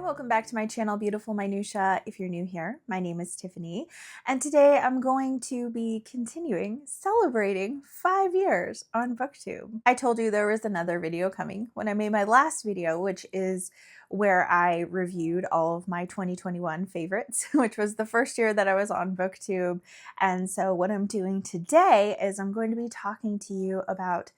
Welcome back to my channel, Beautiful Minutia. If you're new here, my name is Tiffany, and today I'm going to be celebrating 5 years on Booktube. I told you there was another video coming when I made my last video, which is where I reviewed all of my 2021 favorites, which was the first year that I was on Booktube. And so what I'm doing today is I'm going to be talking to you about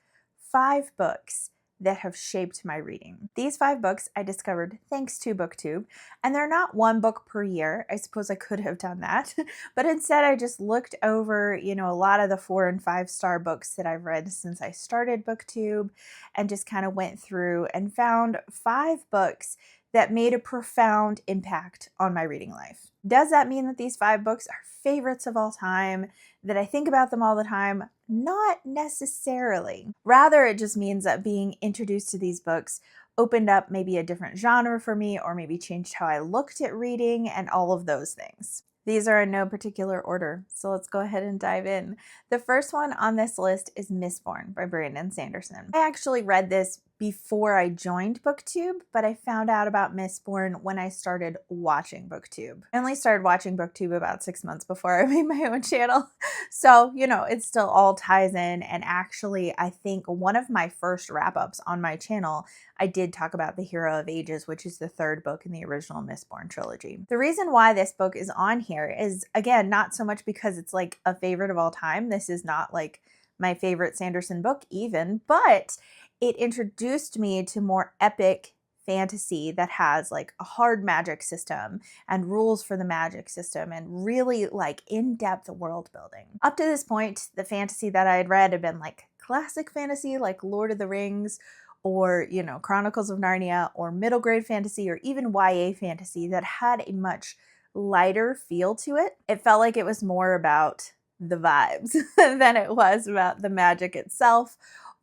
5 books that have shaped my reading. These 5 books I discovered thanks to Booktube, and they're not one book per year. I suppose I could have done that, but instead I just looked over, a lot of the 4 and 5 star books that I've read since I started Booktube and just kind of went through and found 5 books that made a profound impact on my reading life. Does that mean that these 5 books are favorites of all time, that I think about them all the time? Not necessarily. Rather, it just means that being introduced to these books opened up maybe a different genre for me, or maybe changed how I looked at reading and all of those things. These are in no particular order, so let's go ahead and dive in. The first one on this list is Mistborn by Brandon Sanderson. I actually read this before I joined Booktube, but I found out about Mistborn when I started watching Booktube. I only started watching Booktube about 6 months before I made my own channel. So, it still all ties in. And actually, I think one of my first wrap-ups on my channel, I did talk about The Hero of Ages, which is the 3rd book in the original Mistborn trilogy. The reason why this book is on here is, again, not so much because it's like a favorite of all time. This is not like my favorite Sanderson book even, but it introduced me to more epic fantasy that has like a hard magic system and rules for the magic system and really like in-depth world building. Up to this point, the fantasy that I had read had been like classic fantasy like Lord of the Rings or, Chronicles of Narnia, or middle grade fantasy, or even YA fantasy that had a much lighter feel to it. It felt like it was more about the vibes than it was about the magic itself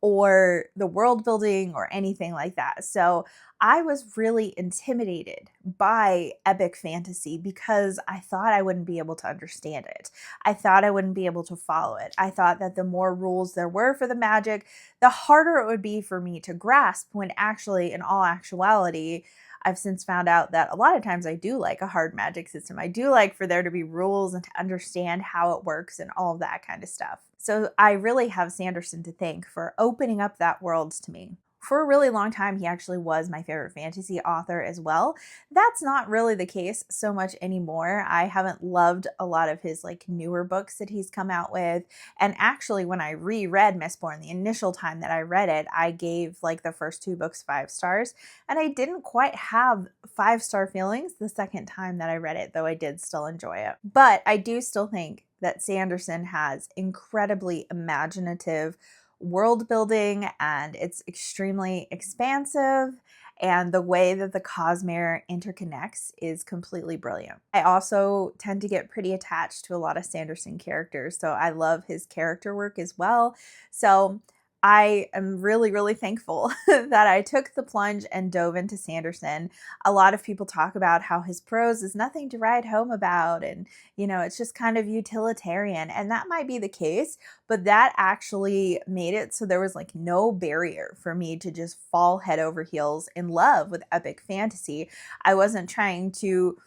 or the world building or anything like that. So I was really intimidated by epic fantasy because I thought I wouldn't be able to understand it. I thought I wouldn't be able to follow it. I thought that the more rules there were for the magic, the harder it would be for me to grasp, when actually, in all actuality, I've since found out that a lot of times I do like a hard magic system. I do like for there to be rules and to understand how it works and all of that kind of stuff. So I really have Sanderson to thank for opening up that world to me. For a really long time, he actually was my favorite fantasy author as well. That's not really the case so much anymore. I haven't loved a lot of his like newer books that he's come out with. And actually, when I reread Mistborn, the initial time that I read it, I gave like the first 2 books 5 stars. And I didn't quite have 5-star feelings the second time that I read it, though I did still enjoy it. But I do still think that Sanderson has incredibly imaginative world building, and it's extremely expansive, and the way that the Cosmere interconnects is completely brilliant. I also tend to get pretty attached to a lot of Sanderson characters, so I love his character work as well. So I am really, really thankful that I took the plunge and dove into Sanderson. A lot of people talk about how his prose is nothing to write home about, and it's just kind of utilitarian, and that might be the case, but that actually made it so there was like no barrier for me to just fall head over heels in love with epic fantasy. I wasn't trying to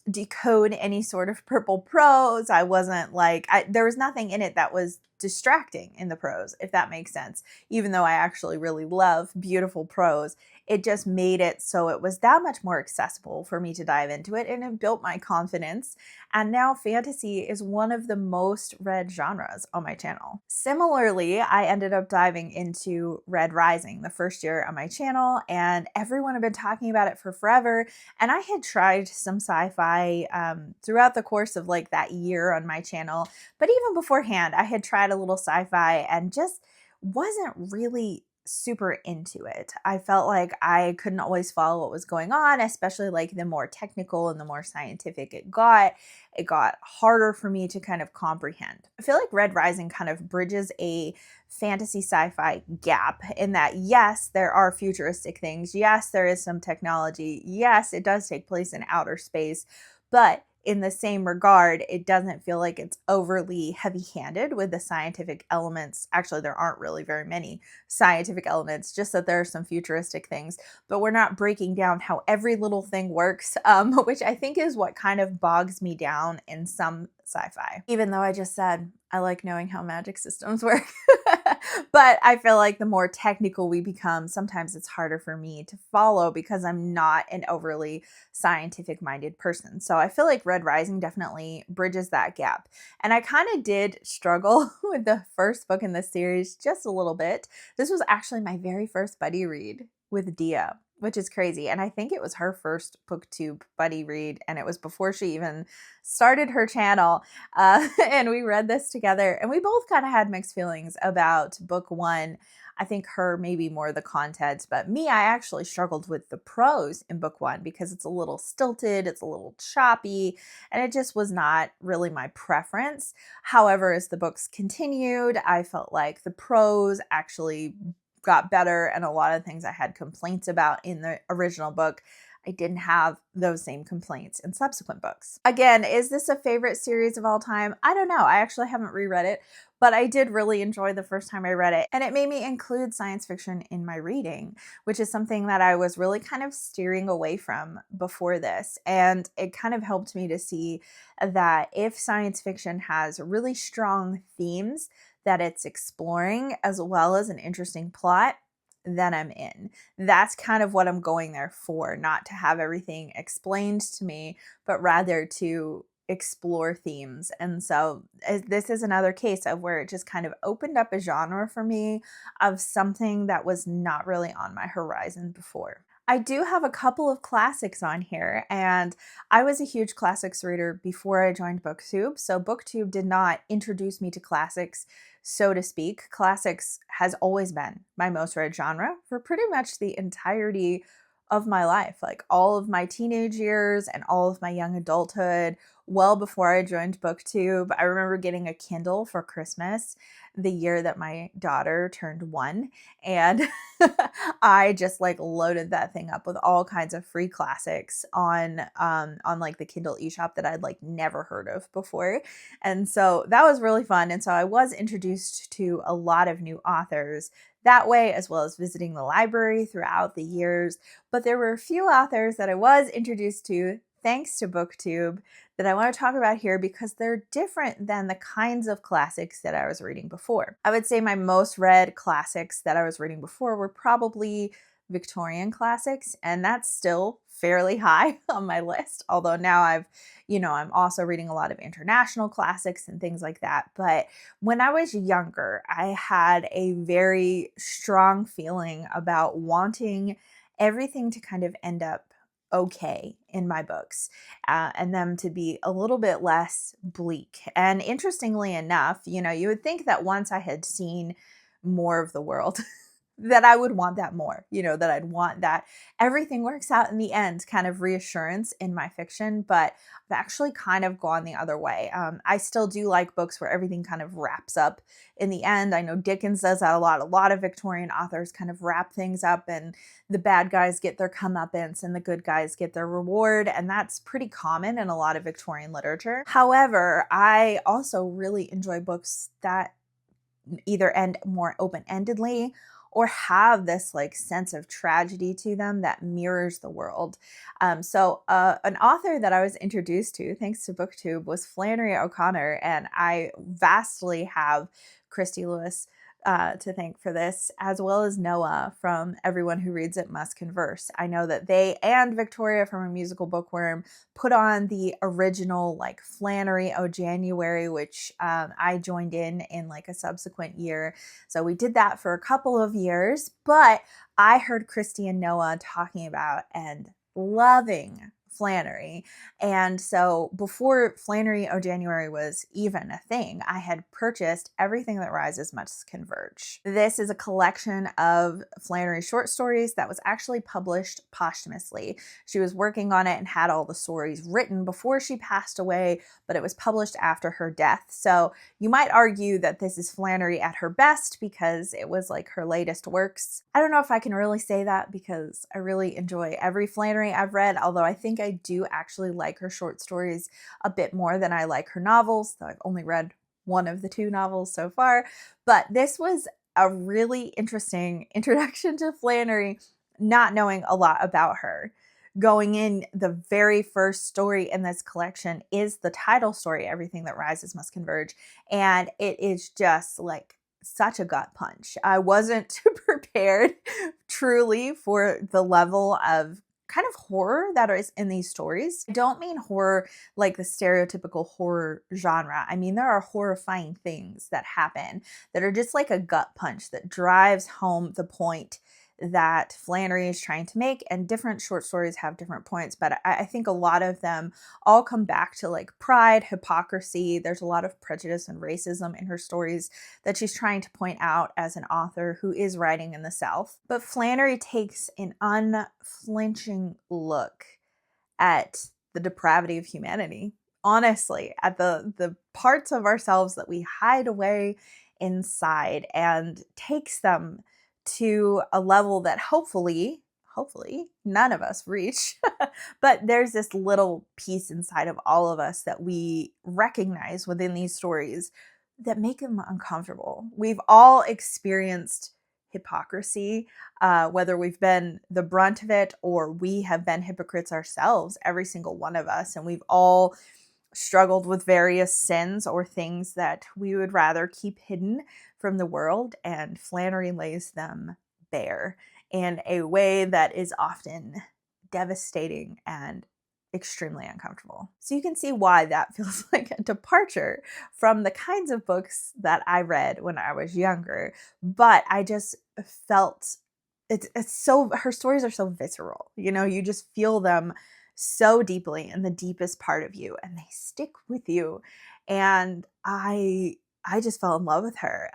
decode any sort of purple prose. I wasn't like, there was nothing in it that was distracting in the prose, if that makes sense. Even though I actually really love beautiful prose, it just made it so it was that much more accessible for me to dive into it, and it built my confidence. And now fantasy is one of the most read genres on my channel. Similarly, I ended up diving into Red Rising the first year on my channel, and everyone had been talking about it for forever. And I had tried some sci-fi throughout the course of like that year on my channel, but even beforehand, I had tried a little sci-fi and just wasn't really super into it. I felt like I couldn't always follow what was going on, especially like the more technical and the more scientific it got harder for me to kind of comprehend. I feel like Red Rising kind of bridges a fantasy sci-fi gap in that, yes, there are futuristic things. Yes, there is some technology. Yes, it does take place in outer space, but in the same regard, it doesn't feel like it's overly heavy-handed with the scientific elements. Actually, there aren't really very many scientific elements, just that there are some futuristic things, but we're not breaking down how every little thing works, which I think is what kind of bogs me down in some sci-fi. Even though I just said I like knowing how magic systems work. But I feel like the more technical we become, sometimes it's harder for me to follow because I'm not an overly scientific-minded person. So I feel like Red Rising definitely bridges that gap. And I kind of did struggle with the first book in this series just a little bit. This was actually my very first buddy read with Dia, which is crazy. And I think it was her first Booktube buddy read, and it was before she even started her channel. And we read this together, and we both kind of had mixed feelings about book one. I think her maybe more the content, but me, I actually struggled with the prose in book one because it's a little stilted, it's a little choppy, and it just was not really my preference. However, as the books continued, I felt like the prose actually got better, and a lot of things I had complaints about in the original book, I didn't have those same complaints in subsequent books. Again, is this a favorite series of all time? I don't know. I actually haven't reread it, but I did really enjoy the first time I read it, and it made me include science fiction in my reading, which is something that I was really kind of steering away from before this. And it kind of helped me to see that if science fiction has really strong themes that it's exploring, as well as an interesting plot, then I'm in. That's kind of what I'm going there for, not to have everything explained to me, but rather to explore themes. And so this is another case of where it just kind of opened up a genre for me of something that was not really on my horizon before. I do have a couple of classics on here, and I was a huge classics reader before I joined Booktube. So Booktube did not introduce me to classics, so to speak. Classics has always been my most read genre for pretty much the entirety of my life, like all of my teenage years and all of my young adulthood, well before I joined Booktube. I remember getting a Kindle for Christmas the year that my daughter turned 1, and I just like loaded that thing up with all kinds of free classics on like the Kindle eShop that I'd like never heard of before. And so that was really fun. And so I was introduced to a lot of new authors that way, as well as visiting the library throughout the years. But there were a few authors that I was introduced to thanks to Booktube that I want to talk about here because they're different than the kinds of classics that I was reading before. I would say my most read classics that I was reading before were probably Victorian classics, and that's still fairly high on my list. Although now I'm also reading a lot of international classics and things like that. But when I was younger, I had a very strong feeling about wanting everything to kind of end up okay in my books, and them to be a little bit less bleak. And interestingly enough, you would think that once I had seen more of the world, that I would want that more, that I'd want that everything works out in the end kind of reassurance in my fiction. But I've actually kind of gone the other way. I still do like books where everything kind of wraps up in the end. I know Dickens does that a lot. A lot of Victorian authors kind of wrap things up, and the bad guys get their comeuppance and the good guys get their reward. And that's pretty common in a lot of Victorian literature. However, I also really enjoy books that either end more open-endedly or have this like sense of tragedy to them that mirrors the world. So an author that I was introduced to thanks to Booktube was Flannery O'Connor, and I vastly have Christy Lewis to thank for this, as well as Noah from Everyone Who Reads It Must Converse. I know that they and Victoria from A Musical Bookworm put on the original like Flannery O January, which I joined in like a subsequent year. So we did that for a couple of years, but I heard Christy and Noah talking about and loving Flannery. And so before Flannery O January was even a thing, I had purchased Everything That Rises Must Converge. This is a collection of Flannery short stories that was actually published posthumously. She was working on it and had all the stories written before she passed away, but it was published after her death. So you might argue that this is Flannery at her best because it was like her latest works. I don't know if I can really say that because I really enjoy every Flannery I've read, although I think I I do actually like her short stories a bit more than I like her novels, though I've only read one of the 2 novels so far. But this was a really interesting introduction to Flannery, not knowing a lot about her. Going in, the very first story in this collection is the title story, Everything That Rises Must Converge. And it is just like such a gut punch. I wasn't prepared truly for the level of kind of horror that is in these stories. I don't mean horror like the stereotypical horror genre. I mean, there are horrifying things that happen that are just like a gut punch that drives home the point that Flannery is trying to make, and different short stories have different points, but I think a lot of them all come back to like pride, hypocrisy. There's a lot of prejudice and racism in her stories that she's trying to point out as an author who is writing in the South. But Flannery takes an unflinching look at the depravity of humanity, honestly, at the parts of ourselves that we hide away inside, and takes them to a level that hopefully none of us reach. But there's this little piece inside of all of us that we recognize within these stories that make them uncomfortable. We've all experienced hypocrisy, whether we've been the brunt of it or we have been hypocrites ourselves, every single one of us. And we've all struggled with various sins or things that we would rather keep hidden from the world, and Flannery lays them bare in a way that is often devastating and extremely uncomfortable. So you can see why that feels like a departure from the kinds of books that I read when I was younger, but I just felt it's so, her stories are so visceral, you know, you just feel them so deeply in the deepest part of you, and they stick with you. And I just fell in love with her.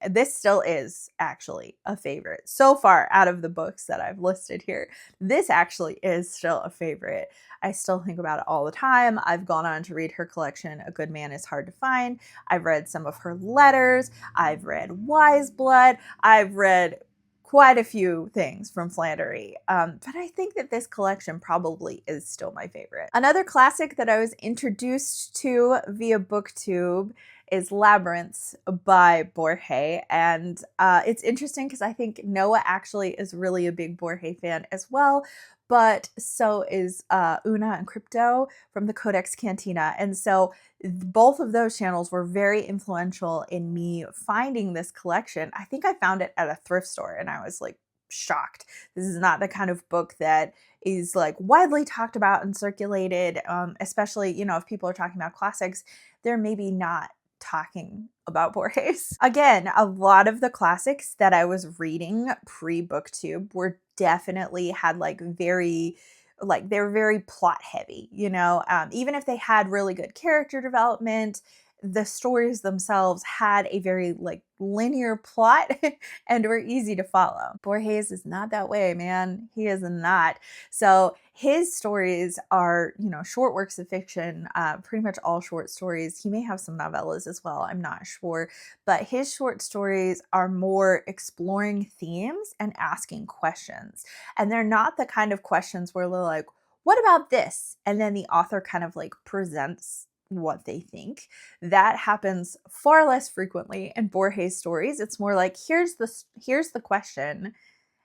This still is actually a favorite. So far out of the books that I've listed here, this actually is still a favorite. I still think about it all the time. I've gone on to read her collection, A Good Man Is Hard to Find. I've read some of her letters. I've read Wise Blood. I've read quite a few things from Flannery, but I think that this collection probably is still my favorite. Another classic that I was introduced to via Booktube is Labyrinths by Borges, and it's interesting because I think Noah actually is really a big Borges fan as well, but so is Una and Crypto from the Codex Cantina, and so both of those channels were very influential in me finding this collection. I think I found it at a thrift store and I was like shocked. This is not the kind of book that is like widely talked about and circulated, especially, you know, if people are talking about classics, they're maybe not talking about Borges. Again, a lot of the classics that I was reading pre-Booktube were definitely had like they're very plot heavy, you know, even if they had really good character development, the stories themselves had a very like linear plot and were easy to follow. Borges is not that way, man. He is not. So his stories are, you know, short works of fiction, pretty much all short stories. He may have some novellas as well, I'm not sure. But his short stories are more exploring themes and asking questions. And they're not the kind of questions where they're like, what about this? And then the author kind of like presents what they think. That happens far less frequently in Borges stories. It's more like, here's the question,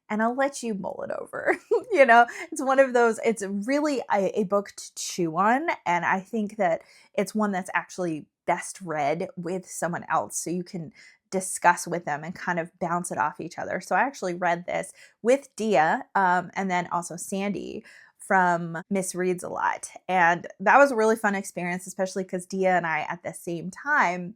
and I'll let you mull it over. You know, it's one of those, it's really a book to chew on. And I think that it's one that's actually best read with someone else, so you can discuss with them and kind of bounce it off each other. So I actually read this with Dia, and then also Sandy from Miss Reads a Lot. And that was a really fun experience, especially because Dia and I at the same time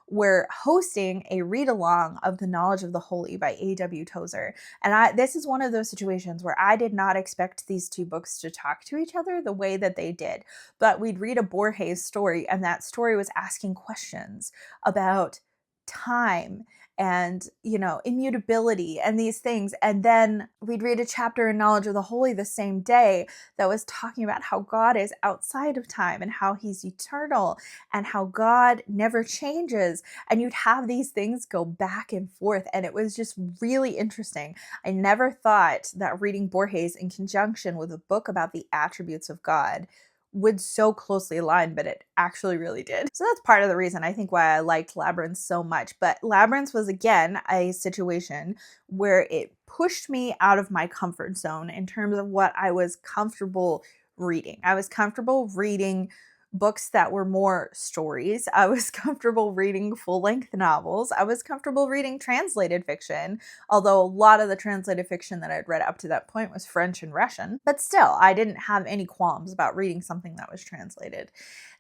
were hosting a read-along of The Knowledge of the Holy by A.W. Tozer. And this is one of those situations where I did not expect these two books to talk to each other the way that they did. But we'd read a Borges story, and that story was asking questions about time and, immutability and these things. And then we'd read a chapter in Knowledge of the Holy the same day that was talking about how God is outside of time and how he's eternal and how God never changes. And you'd have these things go back and forth. And it was just really interesting. I never thought that reading Borges in conjunction with a book about the attributes of God would so closely align, but it actually really did. So that's part of the reason I think why I liked Labyrinth so much. But Labyrinth was, again, a situation where it pushed me out of my comfort zone in terms of what I was comfortable reading. I was comfortable reading books that were more stories. I was comfortable reading full-length novels. I was comfortable reading translated fiction, although a lot of the translated fiction that I'd read up to that point was French and Russian. But still, I didn't have any qualms about reading something that was translated.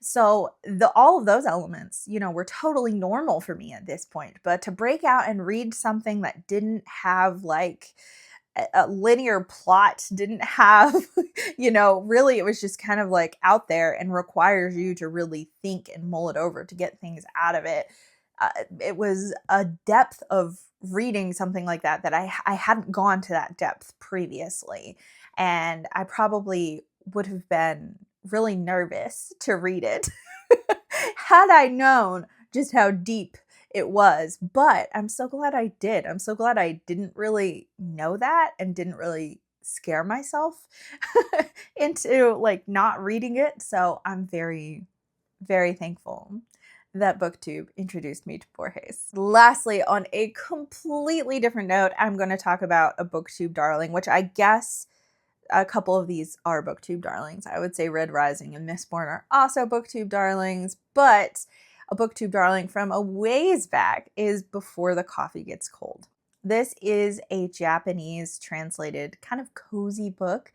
So all of those elements, were totally normal for me at this point. But to break out and read something that didn't have like a linear plot, didn't have, really it was just kind of like out there and requires you to really think and mull it over to get things out of it. It was a depth of reading something like that I hadn't gone to that depth previously. And I probably would have been really nervous to read it had I known just how deep it was. But I'm so glad I did. I'm so glad I didn't really know that and didn't really scare myself into like not reading it. So I'm very, very thankful that Booktube introduced me to Borges. Lastly, on a completely different note, I'm going to talk about a Booktube darling, which I guess a couple of these are Booktube darlings. I would say Red Rising and Mistborn are also Booktube darlings, but a Booktube darling from a ways back is Before the Coffee Gets Cold. This is a Japanese translated kind of cozy book,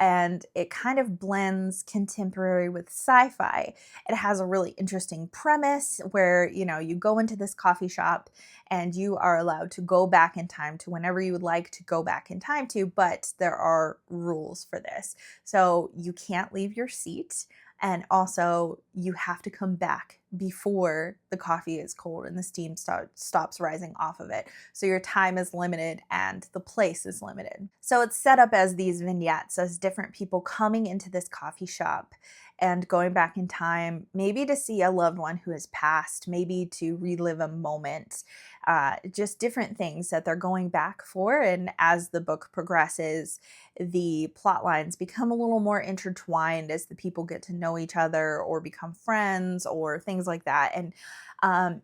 and it kind of blends contemporary with sci-fi. It has a really interesting premise where, you go into this coffee shop and you are allowed to go back in time to whenever you would like to go back in time to, but there are rules for this. So you can't leave your seat. And also, you have to come back before the coffee is cold and the steam stops rising off of it. So your time is limited and the place is limited. So it's set up as these vignettes, as different people coming into this coffee shop and going back in time, maybe to see a loved one who has passed, maybe to relive a moment, just different things that they're going back for. And as the book progresses, the plot lines become a little more intertwined as the people get to know each other or become friends or things like that. And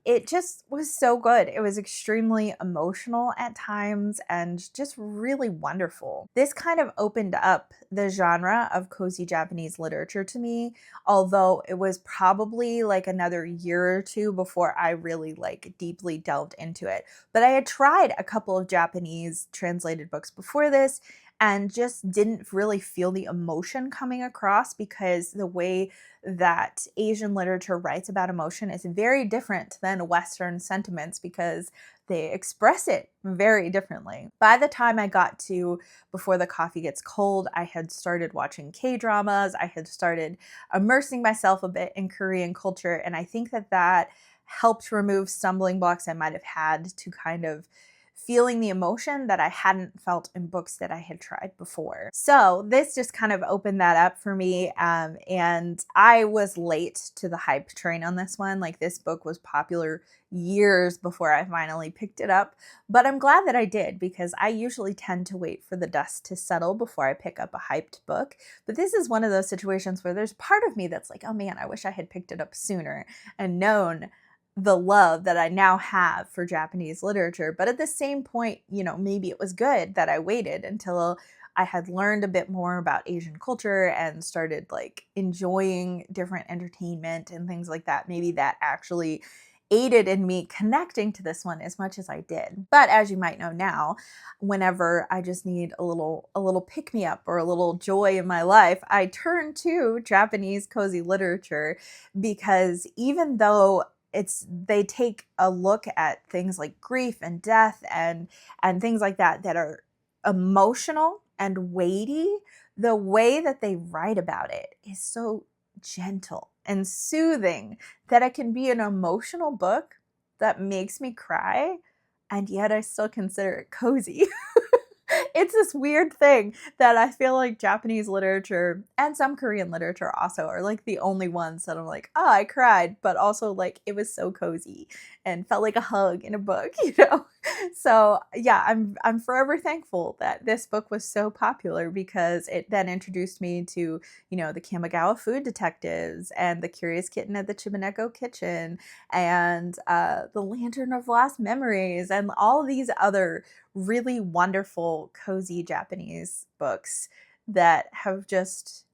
it just was so good. It was extremely emotional at times and just really wonderful. This kind of opened up the genre of cozy Japanese literature to me, although it was probably like another year or two before I really like deeply delved into it. But I had tried a couple of Japanese translated books before this and just didn't really feel the emotion coming across, because the way that Asian literature writes about emotion is very different than Western sentiments, because they express it very differently. By the time I got to Before the Coffee Gets Cold, I had started watching K-dramas. I had started immersing myself a bit in Korean culture, and I think that helped remove stumbling blocks I might have had to kind of feeling the emotion that I hadn't felt in books that I had tried before. So this just kind of opened that up for me. And I was late to the hype train on this one. Like, this book was popular years before I finally picked it up. But I'm glad that I did, because I usually tend to wait for the dust to settle before I pick up a hyped book. But this is one of those situations where there's part of me that's like, oh man, I wish I had picked it up sooner and known the love that I now have for Japanese literature. But at the same point, maybe it was good that I waited until I had learned a bit more about Asian culture and started like enjoying different entertainment and things like that. Maybe that actually aided in me connecting to this one as much as I did. But as you might know now, whenever I just need a little pick-me-up or a little joy in my life, I turn to Japanese cozy literature, because even though they take a look at things like grief and death and things like that are emotional and weighty, the way that they write about it is so gentle and soothing that it can be an emotional book that makes me cry and yet I still consider it cozy. It's this weird thing that I feel like Japanese literature and some Korean literature also are like the only ones that I'm like, oh, I cried, but also like it was so cozy and felt like a hug in a book, you know? So yeah, I'm forever thankful that this book was so popular because it then introduced me to, you know, the Kamigawa food detectives and the Curious Kitten at the Chibaneko Kitchen and the Lantern of Lost Memories and all these other really wonderful, cozy Japanese books that have just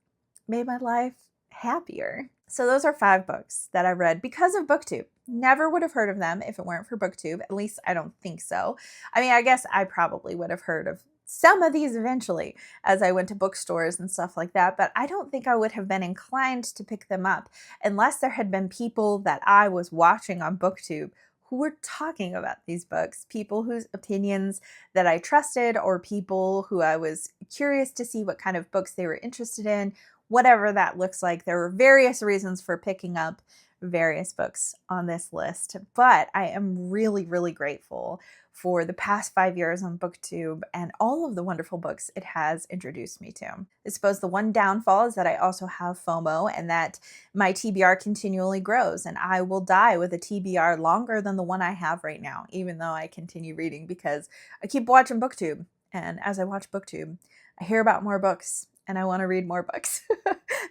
made my life happier. So those are 5 books that I read because of Booktube. Never would have heard of them if it weren't for Booktube. At least I don't think so. I mean, I guess I probably would have heard of some of these eventually as I went to bookstores and stuff like that, but I don't think I would have been inclined to pick them up unless there had been people that I was watching on Booktube who were talking about these books, people whose opinions that I trusted or people who I was curious to see what kind of books they were interested in, whatever that looks like. There were various reasons for picking up various books on this list, but I am really, really grateful for the past 5 years on Booktube and all of the wonderful books it has introduced me to. I suppose the one downfall is that I also have FOMO and that my TBR continually grows, and I will die with a TBR longer than the one I have right now, even though I continue reading because I keep watching Booktube. And as I watch Booktube, I hear about more books and I want to read more books.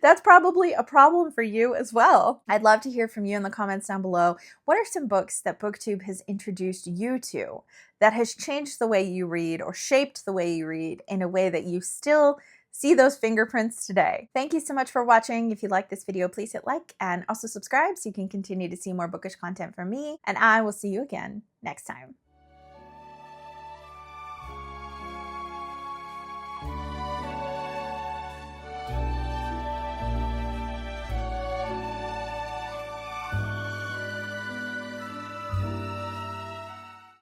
That's probably a problem for you as well. I'd love to hear from you in the comments down below. What are some books that Booktube has introduced you to that has changed the way you read or shaped the way you read in a way that you still see those fingerprints today? Thank you so much for watching. If you like this video, please hit like and also subscribe so you can continue to see more bookish content from me. And I will see you again next time.